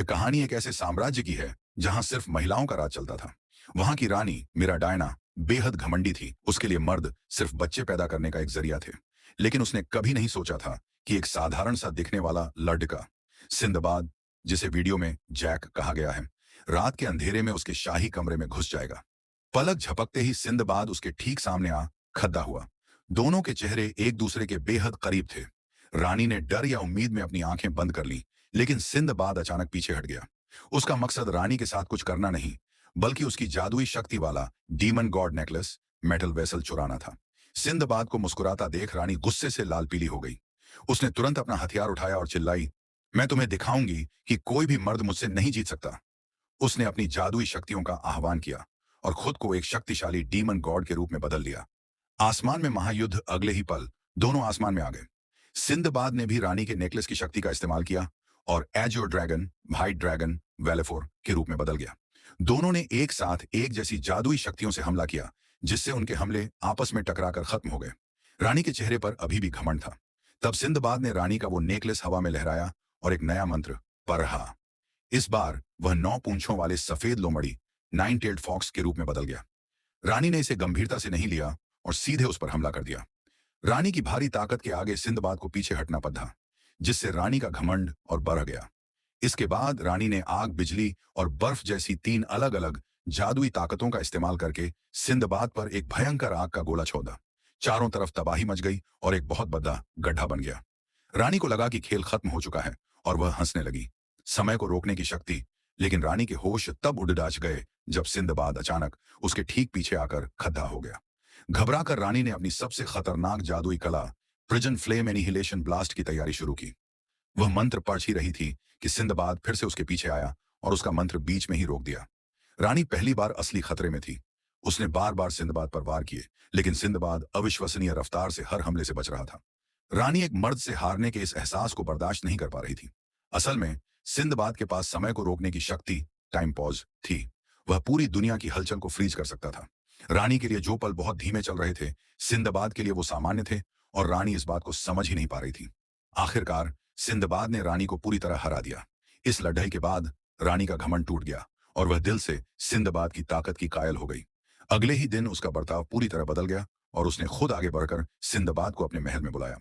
ये कहानी एक ऐसे साम्राज्य की है जहां सिर्फ महिलाओं का राज चलता था। वहां की रानी मीरा डायना बेहद घमंडी थी। उसके लिए मर्द सिर्फ बच्चे पैदा करने का एक जरिया थे। लेकिन उसने कभी नहीं सोचा था कि एक साधारण सा दिखने वाला लड़का, सिंदबाद, जिसे वीडियो में जैक कहा गया है, रात के अंधेरे में उसके शाही कमरे में घुस जाएगा। पलक झपकते ही सिंदबाद उसके ठीक सामने आ खड़ा हुआ। दोनों के चेहरे एक दूसरे के बेहद करीब थे। रानी ने डर या उम्मीद में अपनी आंखें बंद कर ली, लेकिन सिंदबाद अचानक पीछे हट गया। उसका मकसद रानी के साथ कुछ करना नहीं, बल्कि उसकी जादुई शक्ति वाला demon God necklace, metal vessel, चुराना था। सिंदबाद को मुस्कुराता देख रानी गुस्से से लाल पीली हो गई। उसने तुरंत अपना हथियार उठाया और चिल्लाई, मैं तुम्हें दिखाऊंगी कि कोई भी मर्द मुझसे नहीं जीत सकता। उसने अपनी जादुई शक्तियों का आह्वान किया और खुद को एक शक्तिशाली डीमन गॉड के रूप में बदल लिया। आसमान में महायुद्ध अगले ही पल दोनों आसमान में आ गए। सिंदबाद ने भी रानी के नेकलेस की शक्ति का इस्तेमाल किया और एजोर ड्रैगन, व्हाइट ड्रैगन, वेलेफोर के रूप में बदल गया। दोनों ने एक साथ एक जैसी जादुई शक्तियों से हमला किया, जिससे उनके हमले आपस में टकराकर खत्म हो गए। रानी के चेहरे पर अभी भी घमंड था। तब सिंदबाद ने रानी का वो नेकलेस हवा में लहराया और एक नया मंत्र पढ़ा। इस बार वह 9 पूंछों वाले सफेद लोमड़ी, नाइन टेल्ड फॉक्स के रूप में बदल गया। रानी ने इसे गंभीरता से नहीं लिया और सीधे उस पर हमला कर दिया। रानी की भारी ताकत के आगे सिंदबाद को पीछे हटना पड़ा, जिससे रानी का घमंड और बढ़ गया। इसके बाद रानी ने आग, बिजली और बर्फ जैसी 3 अलग अलग जादुई ताकतों का इस्तेमाल करके सिंदबाद पर एक भयंकर आग का गोला छोड़ा। चारों तरफ तबाही मच गई और एक बहुत बड़ा गड्ढा बन गया। रानी को लगा कि खेल खत्म हो चुका है और वह हंसने लगी। समय को रोकने की शक्ति। लेकिन रानी के होश तब उड़ाच गए जब सिंदबाद अचानक उसके ठीक पीछे आकर खड्डा हो गया। घबराकर रानी ने अपनी सबसे खतरनाक जादुई कला, प्रिजन फ्लेम एनिहिलेशन ब्लास्ट की तैयारी शुरू की। वह मंत्र पढ़ ही रही थी कि सिंदबाद फिर से उसके पीछे आया और उसका मंत्र बीच में ही रोक दिया। रानी पहली बार असली खतरे में थी। उसने बार बार सिंदबाद पर वार किए, लेकिन सिंदबाद अविश्वसनीय रफ्तार से हर हमले से बच रहा था। रानी एक मर्द से हारने के इस एहसास को बर्दाश्त नहीं कर पा रही थी। असल में सिंदबाद के पास समय को रोकने की शक्ति, टाइम पॉज, थी। वह पूरी दुनिया की हलचल को फ्रीज कर सकता था। रानी के लिए जो पल बहुत धीमे चल रहे थे, सिंदबाद के लिए वो सामान्य थे, और रानी इस बात को समझ ही नहीं पा रही थी। आखिरकार सिंदबाद ने रानी को पूरी तरह हरा दिया। इस लड़ाई के बाद रानी का घमंड टूट गया और वह दिल से सिंदबाद की ताकत की कायल हो गई। अगले ही दिन उसका बर्ताव पूरी तरह बदल गया और उसने खुद आगे बढ़कर सिंदबाद को अपने महल में बुलाया।